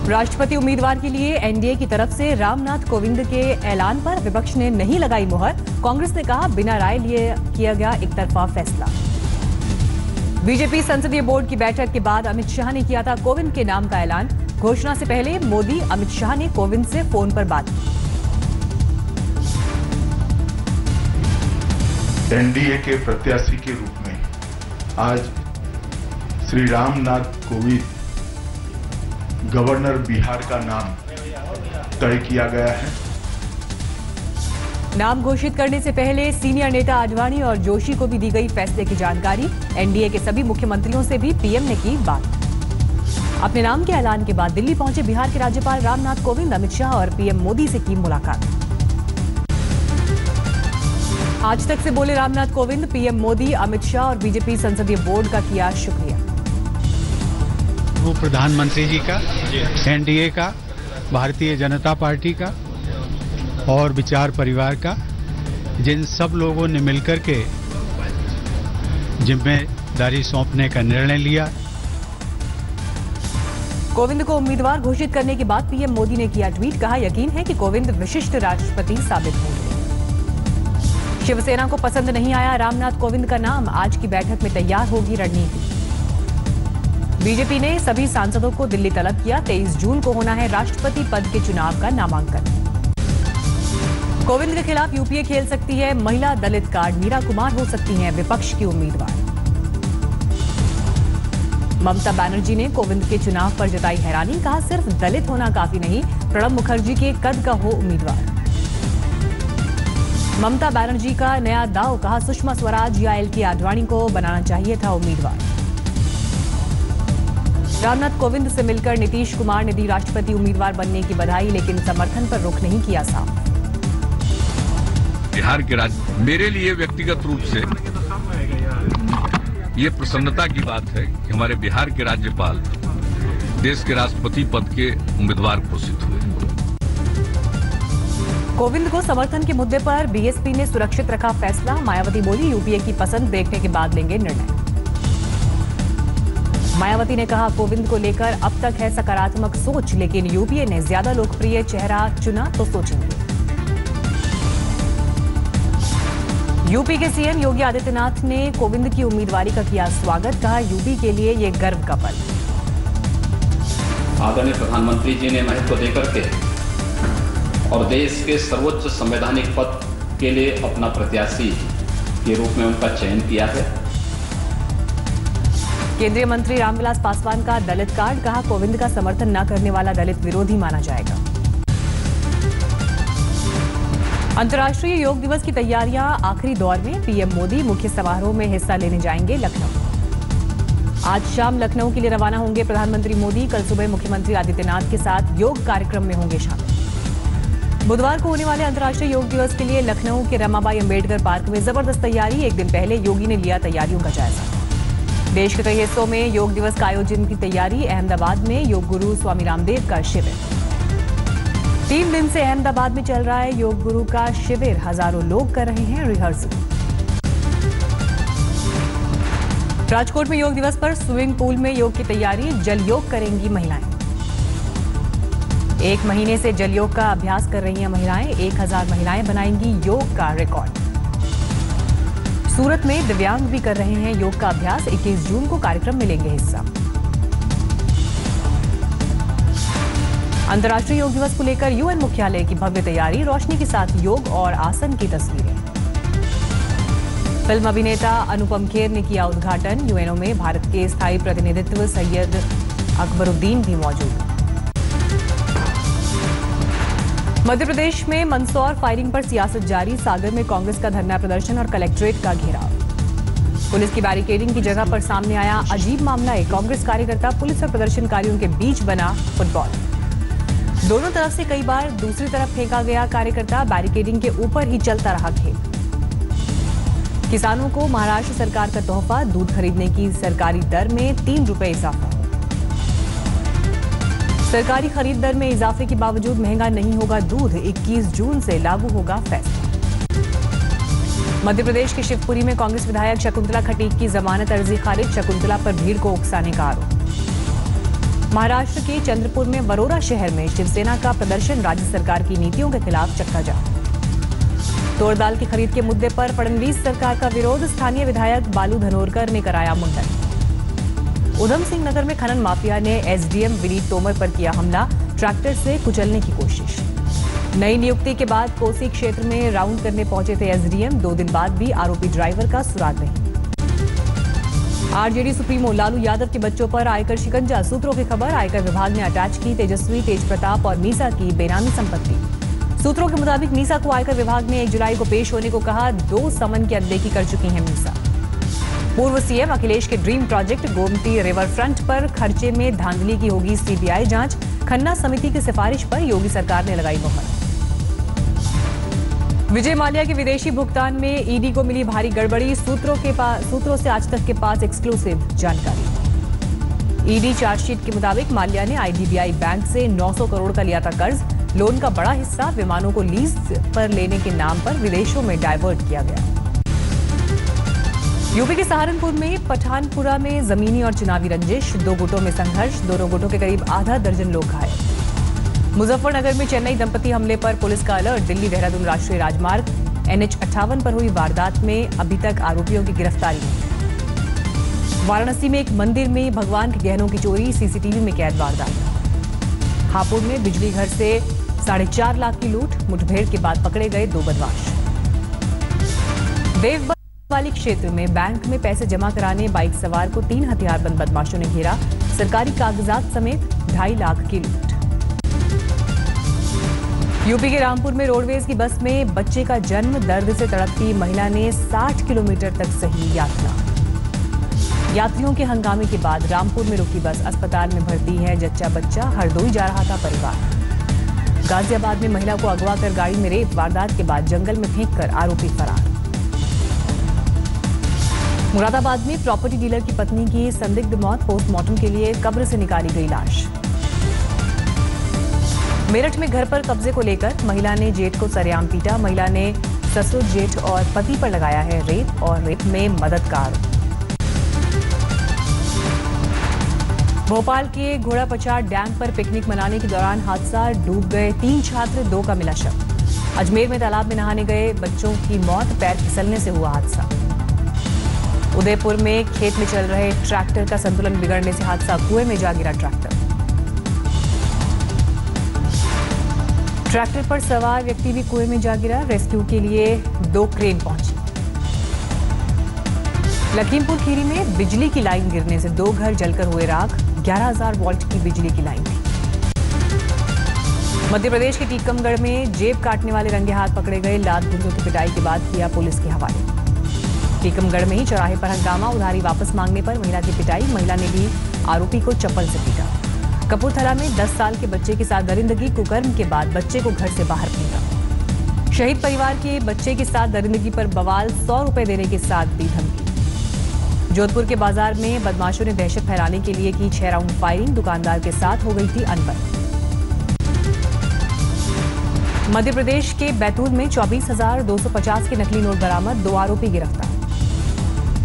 राष्ट्रपति उम्मीदवार के लिए एनडीए की तरफ से रामनाथ कोविंद के ऐलान पर विपक्ष ने नहीं लगाई मुहर। कांग्रेस ने कहा बिना राय लिए किया गया एकतरफा फैसला। बीजेपी संसदीय बोर्ड की बैठक के बाद अमित शाह ने किया था कोविंद के नाम का ऐलान। घोषणा से पहले मोदी अमित शाह ने कोविंद से फोन पर बात की। एनडीए के प्रत्याशी के रूप में आज श्री रामनाथ कोविंद गवर्नर बिहार का नाम तय किया गया है। नाम घोषित करने से पहले सीनियर नेता आडवाणी और जोशी को भी दी गई फैसले की जानकारी। एनडीए के सभी मुख्यमंत्रियों से भी पीएम ने की बात। अपने नाम के ऐलान के बाद दिल्ली पहुंचे बिहार के राज्यपाल रामनाथ कोविंद, अमित शाह और पीएम मोदी से की मुलाकात। आज तक से बोले रामनाथ कोविंद, पीएम मोदी, अमित शाह और बीजेपी संसदीय बोर्ड का किया शुक्रिया। वो प्रधानमंत्री जी का, एनडीए का, भारतीय जनता पार्टी का और विचार परिवार का, जिन सब लोगों ने मिलकर के जिम्मेदारी सौंपने का निर्णय लिया। कोविंद को उम्मीदवार घोषित करने के बाद पीएम मोदी ने किया ट्वीट, कहा यकीन है कि कोविंद विशिष्ट राष्ट्रपति साबित होंगे। शिवसेना को पसंद नहीं आया रामनाथ कोविंद का नाम, आज की बैठक में तैयार होगी रणनीति। बीजेपी ने सभी सांसदों को दिल्ली तलब किया, 23 जून को होना है राष्ट्रपति पद के चुनाव का नामांकन। कोविंद के खिलाफ यूपीए खेल सकती है महिला दलित कार्ड, मीरा कुमार हो सकती हैं विपक्ष की उम्मीदवार। ममता बनर्जी ने कोविंद के चुनाव पर जताई हैरानी, कहा सिर्फ दलित होना काफी नहीं, प्रणब मुखर्जी के कद का हो उम्मीदवार। ममता बनर्जी का नया दाव, कहा सुषमा स्वराज या एलके आडवाणी को बनाना चाहिए था उम्मीदवार। रामनाथ कोविंद से मिलकर नीतीश कुमार ने दी राष्ट्रपति उम्मीदवार बनने की बधाई, लेकिन समर्थन पर रुख नहीं किया साफ। बिहार के राज्य मेरे लिए व्यक्तिगत रूप से ये प्रसन्नता की बात है कि हमारे बिहार के राज्यपाल देश के राष्ट्रपति पद के उम्मीदवार घोषित हुए। कोविंद को समर्थन के मुद्दे पर बीएसपी ने सुरक्षित रखा फैसला। मायावती बोली यूपीए की पसंद देखने के बाद लेंगे निर्णय। मायावती ने कहा कोविंद को लेकर अब तक है सकारात्मक सोच, लेकिन यूपीए ने ज्यादा लोकप्रिय चेहरा चुना तो सोचेंगे। यूपी के सीएम योगी आदित्यनाथ ने कोविंद की उम्मीदवारी का किया स्वागत, कहा यूपी के लिए ये गर्व का पल। आदरणीय प्रधानमंत्री जी ने महत्व देकर के और देश के सर्वोच्च संवैधानिक पद के लिए अपना प्रत्याशी के रूप में उनका चयन किया है। केंद्रीय मंत्री रामविलास पासवान का दलित कार्ड, कहा कोविंद का समर्थन न करने वाला दलित विरोधी माना जाएगा। अंतर्राष्ट्रीय योग दिवस की तैयारियां आखिरी दौर में, पीएम मोदी मुख्य समारोह में हिस्सा लेने जाएंगे लखनऊ। आज शाम लखनऊ के लिए रवाना होंगे प्रधानमंत्री मोदी, कल सुबह मुख्यमंत्री आदित्यनाथ के साथ योग कार्यक्रम में होंगे शामिल। बुधवार को होने वाले अंतर्राष्ट्रीय योग दिवस के लिए लखनऊ के रमाबाई अंबेडकर पार्क में जबरदस्त तैयारी। एक दिन पहले योगी ने लिया तैयारियों का जायजा। देश के कई हिस्सों में योग दिवस का आयोजन की तैयारी। अहमदाबाद में योग गुरु स्वामी रामदेव का शिविर। 3 दिन से अहमदाबाद में चल रहा है योग गुरु का शिविर, हजारों लोग कर रहे हैं रिहर्सल। राजकोट में योग दिवस पर स्विमिंग पूल में योग की तैयारी, जल योग करेंगी महिलाएं। 1 महीने से जल योग का अभ्यास कर रही हैं महिलाएं, 1000 महिलाएं बनाएंगी योग का रिकॉर्ड। सूरत में दिव्यांग भी कर रहे हैं योग का अभ्यास, 21 जून को कार्यक्रम में लेंगे हिस्सा। अंतर्राष्ट्रीय योग दिवस को लेकर यूएन मुख्यालय की भव्य तैयारी, रोशनी के साथ योग और आसन की तस्वीरें। फिल्म अभिनेता अनुपम खेर ने किया उद्घाटन। यूएनओ में भारत के स्थायी प्रतिनिधित्व सैयद अकबरुद्दीन भी मौजूद। मध्य प्रदेश में मंदसौर फायरिंग पर सियासत जारी, सागर में कांग्रेस का धरना प्रदर्शन और कलेक्ट्रेट का घेराव। पुलिस की बैरिकेडिंग की जगह पर सामने आया अजीब मामला, एक कांग्रेस कार्यकर्ता पुलिस और प्रदर्शनकारियों के बीच बना फुटबॉल। दोनों तरफ से कई बार दूसरी तरफ फेंका गया कार्यकर्ता, बैरिकेडिंग के ऊपर ही चलता रहा खेल। किसानों को महाराष्ट्र सरकार का तोहफा, दूध खरीदने की सरकारी दर में 3 रुपए इजाफा। सरकारी खरीद दर में इजाफे के बावजूद महंगा नहीं होगा दूध, 21 जून से लागू होगा फैसला। मध्य प्रदेश के शिवपुरी में कांग्रेस विधायक शकुंतला खटीक की जमानत अर्जी खारिज, शकुंतला पर भीड़ को उकसाने का आरोप। महाराष्ट्र के चंद्रपुर में वरोरा शहर में शिवसेना का प्रदर्शन, राज्य सरकार की नीतियों के खिलाफ चक्काजाम। तोड़ दाल की खरीद के मुद्दे पर फडणवीस सरकार का विरोध, स्थानीय विधायक बालू धनोरकर ने कराया मुंडन। उधम सिंह नगर में खनन माफिया ने एसडीएम विनीत तोमर पर किया हमला, ट्रैक्टर से कुचलने की कोशिश। नई नियुक्ति के बाद कोसी क्षेत्र में राउंड करने पहुंचे थे एसडीएम, 2 दिन बाद भी आरोपी ड्राइवर का सुराग नहीं। आरजेडी सुप्रीमो लालू यादव के बच्चों पर आयकर शिकंजा, सूत्रों की खबर, आयकर विभाग ने अटैच की तेजस्वी, तेज प्रताप और मीसा की बेनामी संपत्ति। सूत्रों के मुताबिक मीसा को आयकर विभाग ने 1 जुलाई को पेश होने को कहा, 2 समन की अनदेखी कर चुकी हैं मीसा। पूर्व सीएम अखिलेश के dream project Gomti river front पर खर्चे में धांधली की होगी सीबीआई जांच, खन्ना समिति की सिफारिश पर योगी सरकार ने लगाई मुहर। विजय माल्या के विदेशी भुगतान में ईडी को मिली भारी गड़बड़ी, सूत्रों से आज तक के पास एक्सक्लूसिव जानकारी। ईडी चार्जशीट के मुताबिक माल्या ने आईडीबीआई बैंक से 900 करोड़ का लिया था कर्ज, लोन का बड़ा हिस्सा विमानों को लीज पर लेने के नाम पर विदेशों में डायवर्ट किया गया। यूपी के सहारनपुर में पठानपुरा में जमीनी और चुनावी रंजिश, 2 गुटों में संघर्ष, दोनों गुटों के करीब आधा दर्जन लोग घायल। मुजफ्फरनगर में चेन्नई दंपति हमले पर पुलिस का अलर्ट, दिल्ली देहरादून राष्ट्रीय राजमार्ग NH 58 पर हुई वारदात में अभी तक आरोपियों की गिरफ्तारी नहीं। वाराणसी में एक मंदिर में भगवान के गहनों की चोरी, सीसीटीवी में कैद वारदात। हापुड़ में बिजली घर से 4.5 लाख की लूट, मुठभेड़ के बाद पकड़े गए 2 बदमाश। देवबंद क्षेत्र में बैंक में पैसे जमा कराने बाइक सवार को 3 हथियारबंद बदमाशों ने घेरा, सरकारी कागजात समेत 2.5 लाख की लूट। यूपी के रामपुर में रोडवेज की बस में बच्चे का जन्म, दर्द से तड़पती महिला ने 60 किलोमीटर तक सही यात्रा। यात्रियों के हंगामे के बाद रामपुर में रुकी बस, अस्पताल में भर्ती है जच्चा बच्चा, हरदोई जा रहा था परिवार। गाजियाबाद में महिला को अगवा कर गाड़ी में रेप, वारदात के बाद जंगल में फेंककर आरोपी फरार। मुरादाबाद में प्रॉपर्टी डीलर की पत्नी की संदिग्ध मौत, पोस्टमार्टम के लिए कब्र से निकाली गई लाश। मेरठ में घर पर कब्जे को लेकर महिला ने जेठ को सरेआम पीटा, महिला ने ससुर, जेठ और पति पर लगाया है रेप और रेप में मदद का आरोप। भोपाल के घोड़ापचार डैम पर पिकनिक मनाने के दौरान हादसा, डूब गए 3 छात्र, 2 का मिला शव। अजमेर में तालाब में नहाने गए बच्चों की मौत, पैर फिसलने से हुआ हादसा। उदयपुर में खेत में चल रहे ट्रैक्टर का संतुलन बिगड़ने से हादसा, कुएं में जा गिरा ट्रैक्टर। ट्रैक्टर पर सवार व्यक्ति भी कुएं में जा गिरा, रेस्क्यू के लिए 2 क्रेन पहुंची। लखीमपुर खीरी में बिजली की लाइन गिरने से 2 घर जलकर हुए राख, 11,000 वोल्ट की बिजली की लाइन थी। मध्य प्रदेश के टीकमगढ़ में जेब काटने वाले रंगे हाथ पकड़े गए, लात घूंसों की पिटाई के बाद किया पुलिस के हवाले। टीकमगढ़ में ही चौराहे पर हंगामा, उधारी वापस मांगने पर महिला की पिटाई, महिला ने भी आरोपी को चप्पल से पीटा। कपूरथला में 10 साल के बच्चे के साथ दरिंदगी, कुकर्म के बाद बच्चे को घर से बाहर फेंका। शहीद परिवार के बच्चे के साथ दरिंदगी पर बवाल, 100 रुपए देने के साथ दी धमकी। जोधपुर के बाजार में बदमाशों ने दहशत फैलाने के लिए की 6 राउंड फायरिंग, दुकानदार के साथ हो गई थी अनबन। मध्य प्रदेश के बैतूल में 24,250 के नकली नोट बरामद, 2 आरोपी गिरफ्तार।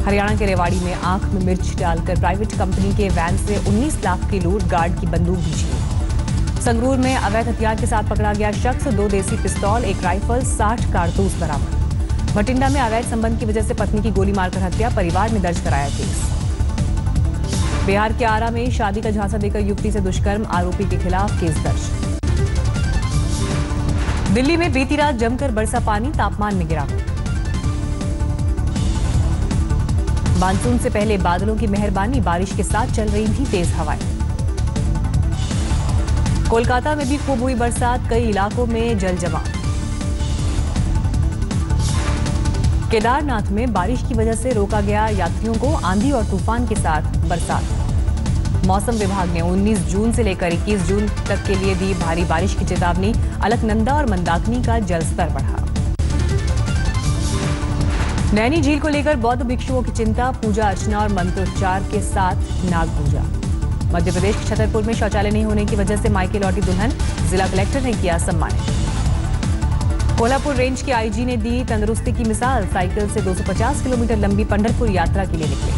हरियाणा के रेवाड़ी में आंख में मिर्च डालकर प्राइवेट कंपनी के वैन से 19 लाख की लूट, गार्ड की बंदूक भी छीनी। संगरूर में अवैध हथियार के साथ पकड़ा गया शख्स, 2 देसी पिस्तौल, 1 राइफल, 60 कारतूस बरामद। भटिंडा में अवैध संबंध की वजह से पत्नी की गोली मारकर हत्या, परिवार ने दर्ज कराया केस। बिहार के आरा में शादी का झांसा देकर युवती से दुष्कर्म, आरोपी के खिलाफ केस दर्ज। दिल्ली में बीती रात जमकर बरसा पानी, तापमान में गिरावट। मानसून से पहले बादलों की मेहरबानी, बारिश के साथ चल रही थी तेज हवाएं। कोलकाता में भी खूब हुई बरसात, कई इलाकों में जल जमाव। केदारनाथ में बारिश की वजह से रोका गया यात्रियों को, आंधी और तूफान के साथ बरसात। मौसम विभाग ने 19 जून से लेकर 21 जून तक के लिए दी भारी बारिश की चेतावनी, अलकनंदा और मंदाकिनी का जलस्तर बढ़ा। नैनी झील को लेकर बौद्ध भिक्षुओं की चिंता, पूजा अर्चना और मंत्रोच्चार के साथ नाग पूजा। मध्य प्रदेश के छतरपुर में शौचालय नहीं होने की वजह से मायके लौटी दुल्हन, जिला कलेक्टर ने किया सम्मानित। कोल्हापुर रेंज के आईजी ने दी तंदुरुस्ती की मिसाल, साइकिल से 250 किलोमीटर लंबी पंढरपुर यात्रा के लिए निकले।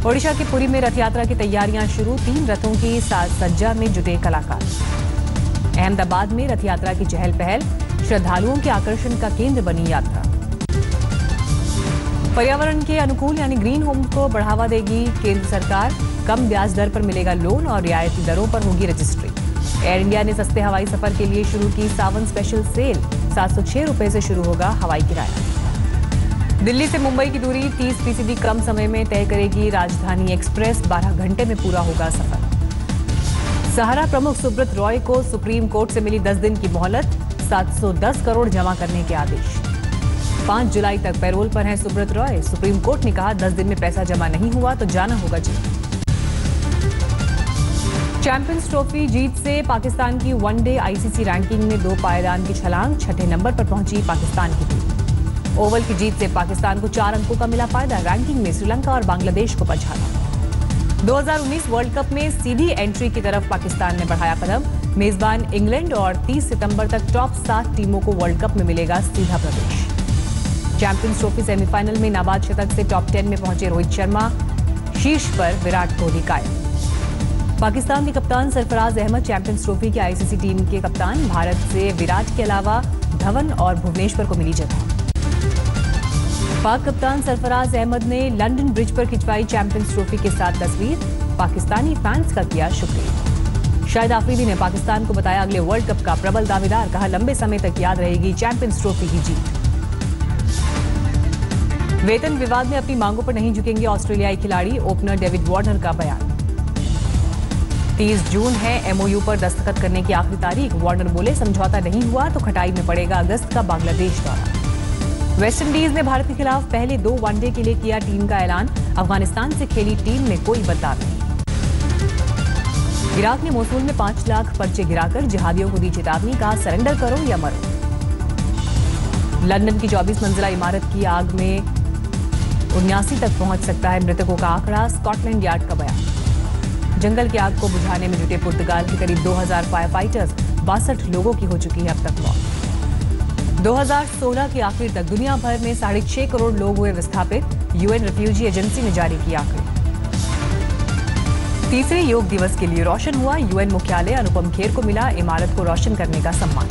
ओडिशा के पुरी में रथ यात्रा की तैयारियां शुरू, 3 रथों की साज सज्जा में जुटे कलाकार। अहमदाबाद में रथ यात्रा की चहल पहल, श्रद्धालुओं के आकर्षण का केंद्र बनी यात्रा। पर्यावरण के अनुकूल यानी ग्रीन होम को बढ़ावा देगी केंद्र सरकार, कम ब्याज दर पर मिलेगा लोन और रियायती दरों पर होगी रजिस्ट्री। एयर इंडिया ने सस्ते हवाई सफर के लिए शुरू की सावन स्पेशल सेल, 706 रुपए से शुरू होगा हवाई किराया। दिल्ली से मुंबई की दूरी 30% कम समय में तय करेगी राजधानी एक्सप्रेस, 12 घंटे में पूरा होगा सफर। सहारा प्रमुख सुब्रत रॉय को सुप्रीम कोर्ट से मिली 10 दिन की मोहलत, 710 करोड़ जमा करने के आदेश। 5 जुलाई तक पैरोल पर हैं सुब्रत रॉय। सुप्रीम कोर्ट ने कहा 10 दिन में पैसा जमा नहीं हुआ तो जाना होगा जेल। चैंपियंस ट्रॉफी जीत से पाकिस्तान की वनडे आईसीसी रैंकिंग में 2 पायदान की छलांग, 6ठे नंबर पर पहुंची पाकिस्तान की टीम। ओवल की जीत से पाकिस्तान को 4 अंकों का मिला फायदा, रैंकिंग में श्रीलंका और बांग्लादेश को पछाड़ा। 2019 वर्ल्ड कप में सीधी एंट्री की तरफ पाकिस्तान ने बढ़ाया कदम, मेजबान इंग्लैंड और 30 सितंबर तक टॉप 7 टीमों को वर्ल्ड कप में मिलेगा सीधा प्रवेश। चैंपियंस ट्रॉफी सेमीफाइनल में नाबाद शतक से टॉप 10 में पहुंचे रोहित शर्मा, शीर्ष पर विराट कोहली कायम। पाकिस्तान के कप्तान सरफराज अहमद चैंपियंस ट्रॉफी की आईसीसी टीम के कप्तान, भारत से विराट के अलावा धवन और भुवनेश्वर को मिली जगह। पाक कप्तान सरफराज अहमद ने लंदन ब्रिज पर खिंचवाई चैंपियंस ट्रॉफी के साथ तस्वीर, पाकिस्तानी फैंस का किया शुक्रिया। शाहिद आफरीदी ने पाकिस्तान को बताया अगले वर्ल्ड कप का प्रबल दावेदार, कहा लंबे समय तक याद रहेगी चैंपियंस ट्रॉफी की जीत। वेतन विवाद में अपनी मांगों पर नहीं झुकेंगे ऑस्ट्रेलियाई खिलाड़ी, ओपनर डेविड वार्नर का बयान। 30 जून है एमओयू पर दस्तखत करने की आखिरी तारीख, वार्नर बोले समझौता नहीं हुआ तो खटाई में पड़ेगा अगस्त का बांग्लादेश दौरा। वेस्टइंडीज ने भारत के खिलाफ पहले 2 वनडे के लिए किया टीम का ऐलान, अफगानिस्तान से खेली टीम में कोई बदलाव नहीं। इराक ने मोसूल में 5 लाख पर्चे गिराकर जिहादियों को दी चेतावनी, कहा सरेंडर करो या मरो। लंदन की 24 मंजिला इमारत की आग में 79 तक पहुंच सकता है मृतकों का आंकड़ा, स्कॉटलैंड यार्ड का बयान। जंगल की आग को बुझाने में जुटे पुर्तगाल के करीब 2000 फायर फाइटर्स, 62 लोगों की हो चुकी है अब तक मौत। 2016 के आखिर तक दुनिया भर में 6.5 करोड़ लोग हुए विस्थापित, यूएन रिफ्यूजी एजेंसी ने जारी की आंकड़े। तीसरे योग दिवस के लिए रोशन हुआ यूएन मुख्यालय, अनुपम खेर को मिला इमारत को रोशन करने का सम्मान।